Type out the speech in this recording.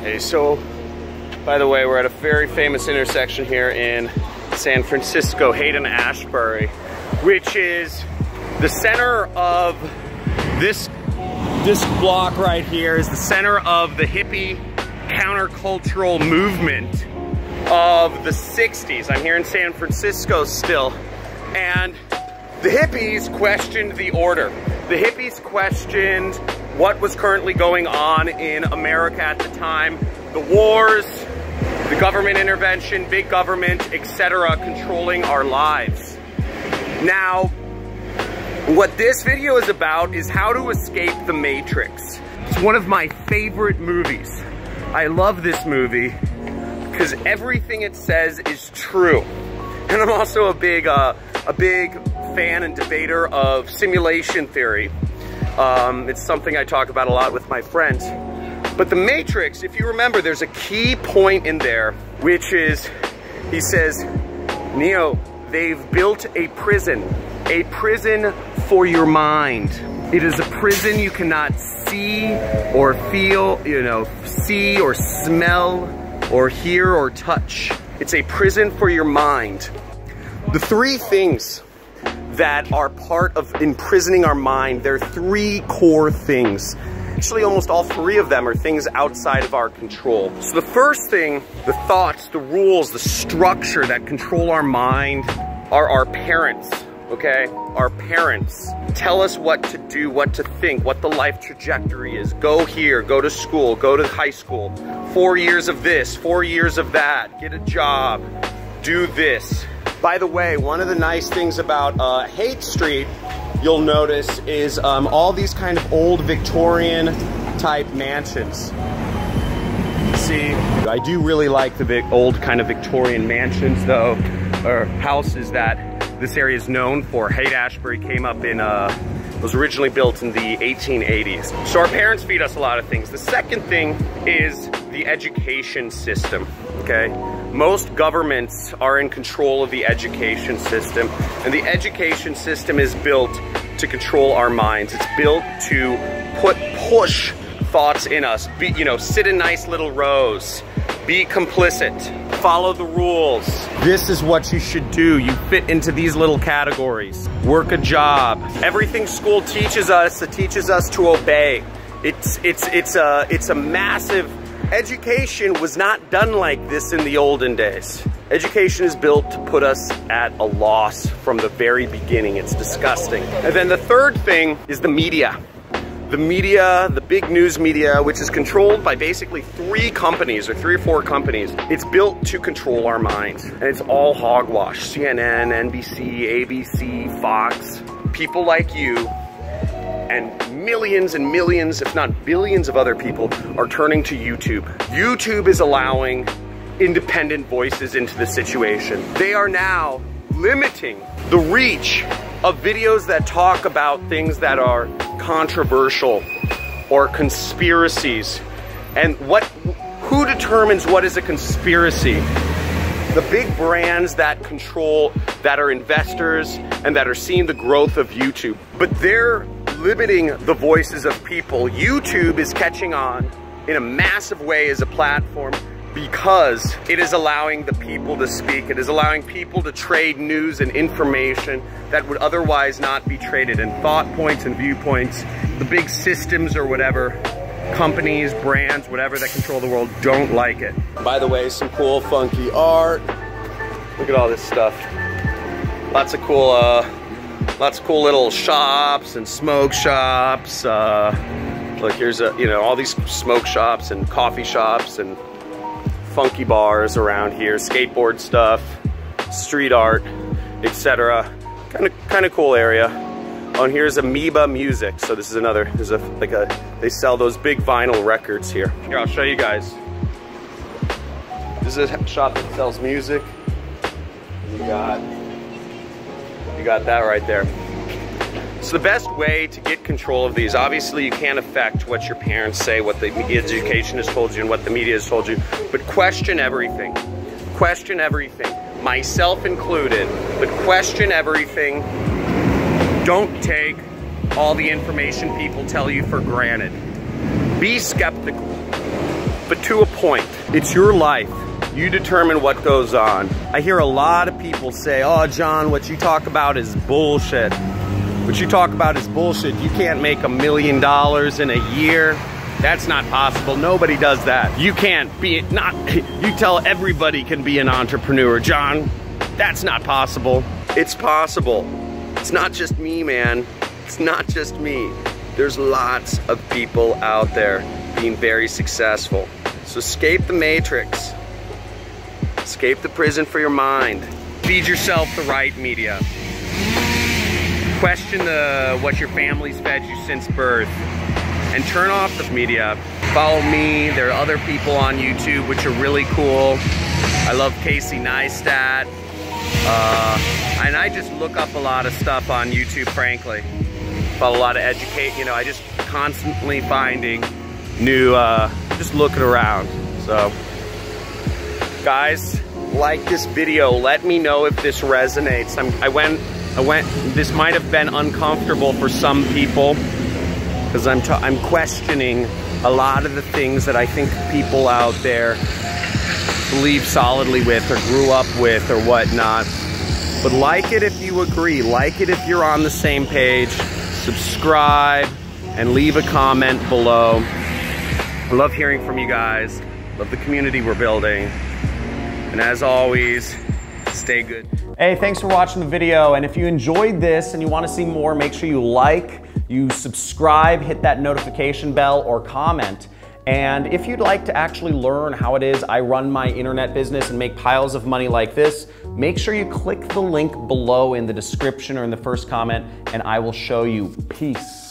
Hey, so, by the way, we're at a very famous intersection here in San Francisco, Haight-Ashbury, which is the center of this block right here is the center of the hippie countercultural movement of the 60s. I'm here in San Francisco still, and the hippies questioned the order. The hippies questioned what was currently going on in America at the time, the wars, the government intervention, big government, etc., controlling our lives. Now, what this video is about is how to escape the Matrix. It's one of my favorite movies. I love this movie because everything it says is true. And I'm also a big fan and debater of simulation theory. It's something I talk about a lot with my friends. But the Matrix, if you remember, there's a key point in there, which is, he says, Neo, they've built a prison for your mind. It is a prison you cannot see or feel, see or smell or hear or touch. It's a prison for your mind. The three things that are part of imprisoning our mind, there are three core things. Actually, almost all three of them are things outside of our control. So the first thing, the thoughts, the rules, the structure that control our mind are our parents, okay? Our parents tell us what to do, what to think, what the life trajectory is. Go here, go to school, go to high school. 4 years of this, 4 years of that, get a job, do this. By the way, one of the nice things about Haight Street, you'll notice, is all these kind of old Victorian type mansions. See, I do really like the old kind of Victorian mansions though, or houses that this area is known for. Haight-Ashbury came up in, was originally built in the 1880s. So our parents feed us a lot of things. The second thing is the education system, okay? Most governments are in control of the education system, and the education system is built to control our minds. It's built to push thoughts in us. Sit in nice little rows, be complicit, follow the rules. This is what you should do. You fit into these little categories. Work a job. Everything school teaches us, it teaches us to obey. It's a massive. Education was not done like this in the olden days. Education is built to put us at a loss from the very beginning. It's disgusting. And then the third thing is the media. The media, the big news media, which is controlled by basically three companies or 3 or 4 companies. It's built to control our minds. And it's all hogwash. CNN, NBC, ABC, Fox. People like you and millions, if not billions of other people are turning to YouTube. YouTube is allowing independent voices into the situation. They are now limiting the reach of videos that talk about things that are controversial or conspiracies. And who determines what is a conspiracy? The big brands that control, that are investors and that are seeing the growth of YouTube. But they're limiting the voices of people. YouTube is catching on in a massive way as a platform because it is allowing the people to speak. It is allowing people to trade news and information that would otherwise not be traded, and thought points and viewpoints. The big systems or whatever, companies, brands, whatever that control the world don't like it. By the way, some cool funky art. Look at all this stuff. Lots of cool little shops and smoke shops. Look, here's all these smoke shops and coffee shops and funky bars around here, skateboard stuff, street art, etc. Kind of cool area. Oh, and here's Amoeba Music. So this is another. They sell those big vinyl records here. Here, I'll show you guys. This is a shop that sells music. You got that right there. So the best way to get control of these, obviously you can't affect what your parents say, what the education has told you and what the media has told you, but question everything. Question everything, myself included, but question everything. Don't take all the information people tell you for granted. Be skeptical. but to a point. It's your life. You determine what goes on. I hear a lot of people say, oh, John, what you talk about is bullshit. What you talk about is bullshit. You can't make $1 million in a year. That's not possible. Nobody does that. You can't be, you tell everybody can be an entrepreneur. John, that's not possible. It's possible. It's not just me, man. It's not just me. There's lots of people out there being very successful. So escape the matrix. Escape the prison for your mind. Feed yourself the right media. Question what your family's fed you since birth. And turn off the media. Follow me. There are other people on YouTube which are really cool. I love Casey Neistat. And I just look up a lot of stuff on YouTube, frankly. Follow a lot of I just constantly finding new, just looking around. So, guys, like this video. Let me know if this resonates. This might have been uncomfortable for some people because I'm questioning a lot of the things that I think people out there believe solidly with or grew up with or whatnot. But like it if you agree. Like it if you're on the same page. Subscribe and leave a comment below. I love hearing from you guys. Love the community we're building. And as always, stay good. Hey, thanks for watching the video. And if you enjoyed this and you want to see more, make sure you like, you subscribe, hit that notification bell, or comment. And if you'd like to actually learn how it is I run my internet business and make piles of money like this, make sure you click the link below in the description or in the first comment, and I will show you. Peace.